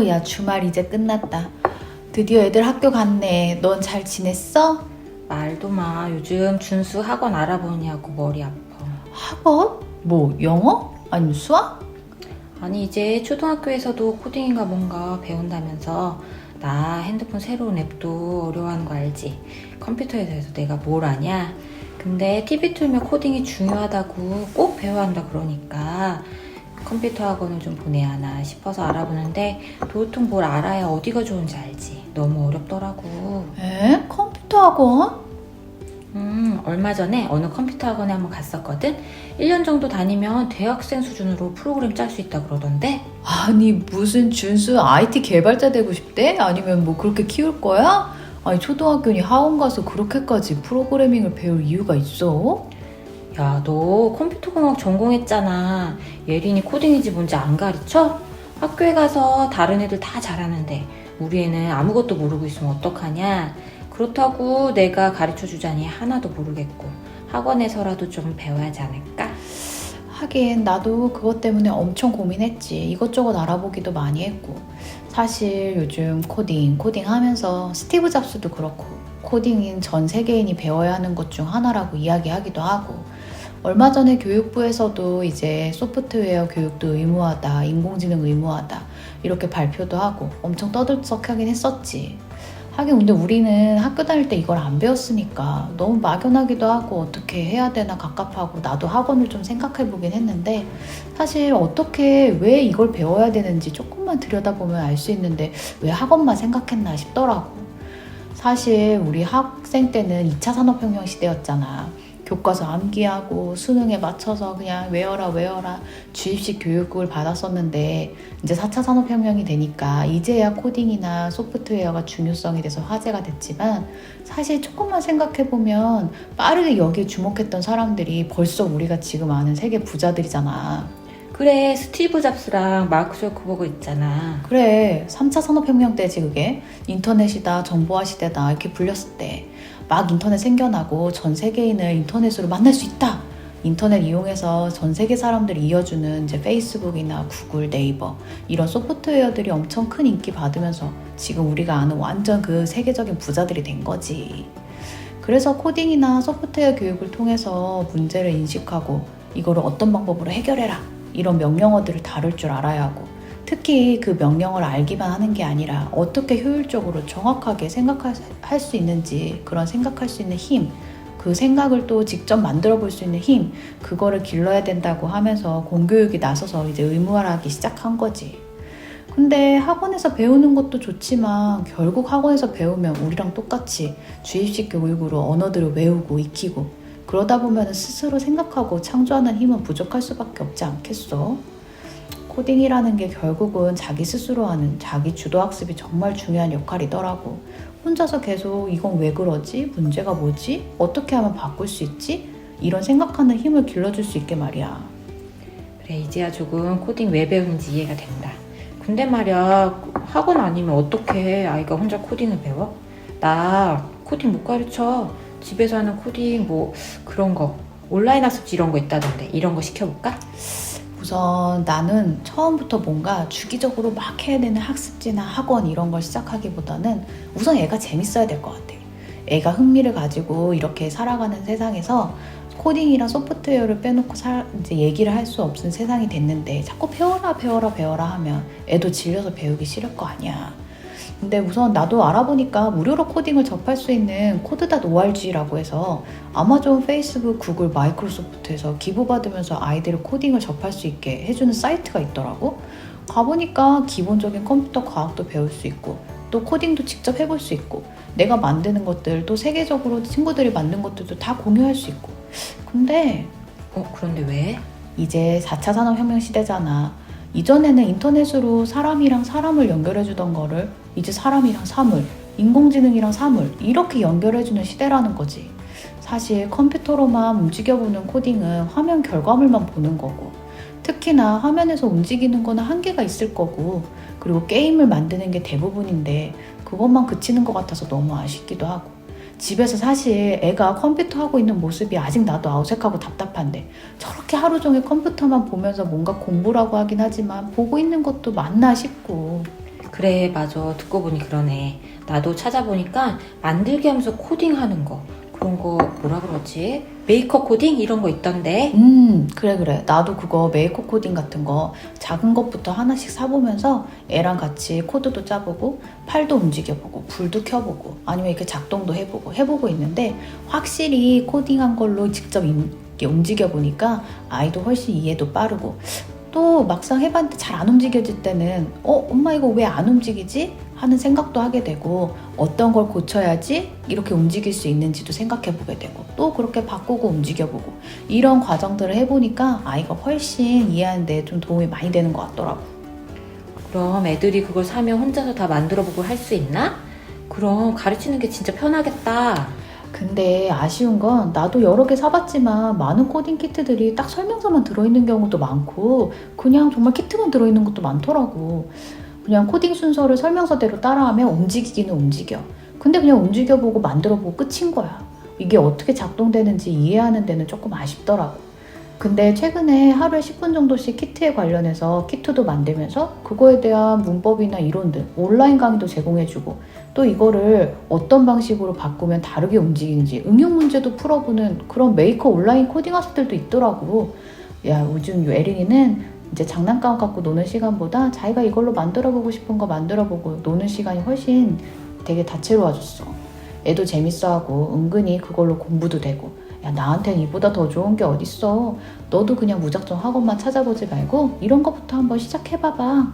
야, 주말 이제 끝났다. 드디어 애들 학교 갔네. 넌 잘 지냈어? 말도 마. 요즘 준수 학원 알아보냐고 머리 아파. 학원? 뭐, 영어? 아니면 수학? 아니 이제 초등학교에서도 코딩인가 뭔가 배운다면서. 나 핸드폰 새로운 앱도 어려워하는 거 알지? 컴퓨터에 대해서 내가 뭘 아냐? 근데 TV 틀면 코딩이 중요하다고 꼭 배워야 한다 그러니까 컴퓨터 학원을 좀 보내야 하나 싶어서 알아보는데 도통 뭘 알아야 어디가 좋은지 알지? 너무 어렵더라고. 에? 컴퓨터 학원? 얼마 전에 어느 컴퓨터 학원에 한번 갔었거든? 1년 정도 다니면 대학생 수준으로 프로그램 짤 수 있다 그러던데? 아니, 무슨 준수 IT 개발자 되고 싶대? 아니면 뭐 그렇게 키울 거야? 아니, 초등학교니 학원 가서 그렇게까지 프로그래밍을 배울 이유가 있어? 야, 너 컴퓨터공학 전공했잖아. 예린이 코딩인지 뭔지 안 가르쳐? 학교에 가서 다른 애들 다 잘하는데 우리 애는 아무것도 모르고 있으면 어떡하냐? 그렇다고 내가 가르쳐 주자니 하나도 모르겠고 학원에서라도 좀 배워야 하지 않을까? 하긴 나도 그것 때문에 엄청 고민했지. 이것저것 알아보기도 많이 했고. 사실 요즘 코딩 하면서 스티브 잡스도 그렇고 코딩인 전 세계인이 배워야 하는 것 중 하나라고 이야기하기도 하고, 얼마 전에 교육부에서도 이제 소프트웨어 교육도 의무화다, 인공지능 의무화다 이렇게 발표도 하고 엄청 떠들썩하긴 했었지. 하긴 근데 우리는 학교 다닐 때 이걸 안 배웠으니까 너무 막연하기도 하고 어떻게 해야 되나 갑갑하고, 나도 학원을 좀 생각해 보긴 했는데 사실 어떻게 왜 이걸 배워야 되는지 조금만 들여다보면 알 수 있는데 왜 학원만 생각했나 싶더라고. 사실 우리 학생 때는 2차 산업혁명 시대였잖아. 교과서 암기하고 수능에 맞춰서 그냥 외워라 주입식 교육을 받았었는데, 이제 4차 산업혁명이 되니까 이제야 코딩이나 소프트웨어가 중요성이 돼서 화제가 됐지만, 사실 조금만 생각해보면 빠르게 여기에 주목했던 사람들이 벌써 우리가 지금 아는 세계 부자들이잖아. 그래, 스티브 잡스랑 마크 zuckerberg 있잖아. 그래, 3차 산업혁명 때지 그게. 인터넷이다, 정보화 시대다 이렇게 불렸을 때 막 인터넷 생겨나고 전 세계인을 인터넷으로 만날 수 있다. 인터넷 이용해서 전 세계 사람들이 이어주는 이제 페이스북이나 구글, 네이버 이런 소프트웨어들이 엄청 큰 인기 받으면서 지금 우리가 아는 완전 그 세계적인 부자들이 된 거지. 그래서 코딩이나 소프트웨어 교육을 통해서 문제를 인식하고 이거를 어떤 방법으로 해결해라 이런 명령어들을 다룰 줄 알아야 하고, 특히 그 명령어를 알기만 하는 게 아니라 어떻게 효율적으로 정확하게 생각할 수 있는지, 그런 생각할 수 있는 힘, 그 생각을 또 직접 만들어 볼 수 있는 힘, 그거를 길러야 된다고 하면서 공교육이 나서서 이제 의무화하기 시작한 거지. 근데 학원에서 배우는 것도 좋지만 결국 학원에서 배우면 우리랑 똑같이 주입식 교육으로 언어들을 외우고 익히고 그러다 보면 스스로 생각하고 창조하는 힘은 부족할 수밖에 없지 않겠어? 코딩이라는 게 결국은 자기 스스로 하는 자기 주도 학습이 정말 중요한 역할이더라고. 혼자서 계속 이건 왜 그러지? 문제가 뭐지? 어떻게 하면 바꿀 수 있지? 이런 생각하는 힘을 길러줄 수 있게 말이야. 그래, 이제야 조금 코딩 왜 배우는지 이해가 된다. 근데 말이야, 학원 아니면 어떻게 아이가 혼자 코딩을 배워? 나 코딩 못 가르쳐. 집에서 하는 코딩 뭐 그런 거, 온라인 학습지 이런 거 있다던데 이런 거 시켜볼까? 우선 나는 처음부터 뭔가 주기적으로 막 해야 되는 학습지나 학원 이런 걸 시작하기보다는 우선 애가 재밌어야 될 것 같아. 애가 흥미를 가지고 이렇게 살아가는 세상에서 코딩이랑 소프트웨어를 빼놓고 이제 얘기를 할 수 없는 세상이 됐는데 자꾸 배워라 하면 애도 질려서 배우기 싫을 거 아니야. 근데 우선 나도 알아보니까 무료로 코딩을 접할 수 있는 code.org라고 해서 아마존, 페이스북, 구글, 마이크로소프트에서 기부받으면서 아이들을 코딩을 접할 수 있게 해주는 사이트가 있더라고. 가보니까 기본적인 컴퓨터 과학도 배울 수 있고 또 코딩도 직접 해볼 수 있고 내가 만드는 것들 또 세계적으로 친구들이 만든 것들도 다 공유할 수 있고. 근데 그런데 왜? 이제 4차 산업혁명 시대잖아. 이전에는 인터넷으로 사람이랑 사람을 연결해주던 거를 이제 사람이랑 사물, 인공지능이랑 사물 이렇게 연결해주는 시대라는 거지. 사실 컴퓨터로만 움직여보는 코딩은 화면 결과물만 보는 거고, 특히나 화면에서 움직이는 거는 한계가 있을 거고, 그리고 게임을 만드는 게 대부분인데 그것만 그치는 것 같아서 너무 아쉽기도 하고, 집에서 사실 애가 컴퓨터 하고 있는 모습이 아직 나도 어색하고 답답한데 저렇게 하루 종일 컴퓨터만 보면서 뭔가 공부라고 하긴 하지만 보고 있는 것도 맞나 싶고. 그래, 맞아. 듣고 보니 그러네. 나도 찾아보니까 만들기 하면서 코딩하는 거, 그런 거 뭐라 그러지? 메이커 코딩? 이런 거 있던데. 그래. 나도 그거 메이커 코딩 같은 거 작은 것부터 하나씩 사보면서 애랑 같이 코드도 짜보고 팔도 움직여보고 불도 켜보고 아니면 이렇게 작동도 해보고 있는데 확실히 코딩한 걸로 직접 이렇게 움직여보니까 아이도 훨씬 이해도 빠르고 또 막상 해봤는데 잘 안 움직여질 때는 엄마 이거 왜 안 움직이지? 하는 생각도 하게 되고 어떤 걸 고쳐야지 이렇게 움직일 수 있는지도 생각해보게 되고 또 그렇게 바꾸고 움직여보고 이런 과정들을 해보니까 아이가 훨씬 이해하는 데 좀 도움이 많이 되는 것 같더라고. 그럼 애들이 그걸 사면 혼자서 다 만들어보고 할 수 있나? 그럼 가르치는 게 진짜 편하겠다. 근데 아쉬운 건 나도 여러 개 사봤지만 많은 코딩 키트들이 딱 설명서만 들어있는 경우도 많고 그냥 정말 키트만 들어있는 것도 많더라고. 그냥 코딩 순서를 설명서대로 따라하면 움직이기는 움직여. 근데 그냥 움직여보고 만들어보고 끝인 거야. 이게 어떻게 작동되는지 이해하는 데는 조금 아쉽더라고. 근데 최근에 하루에 10분 정도씩 키트에 관련해서 키트도 만들면서 그거에 대한 문법이나 이론들, 온라인 강의도 제공해주고 또 이거를 어떤 방식으로 바꾸면 다르게 움직이는지 응용 문제도 풀어보는 그런 메이커 온라인 코딩 학습들도 있더라고. 야, 요즘 에린이는 이제 장난감 갖고 노는 시간보다 자기가 이걸로 만들어보고 싶은 거 만들어보고 노는 시간이 훨씬 되게 다채로워졌어. 애도 재밌어하고 은근히 그걸로 공부도 되고 야, 나한텐 이보다 더 좋은 게 어딨어. 너도 그냥 무작정 학원만 찾아보지 말고 이런 거부터 한번 시작해봐봐.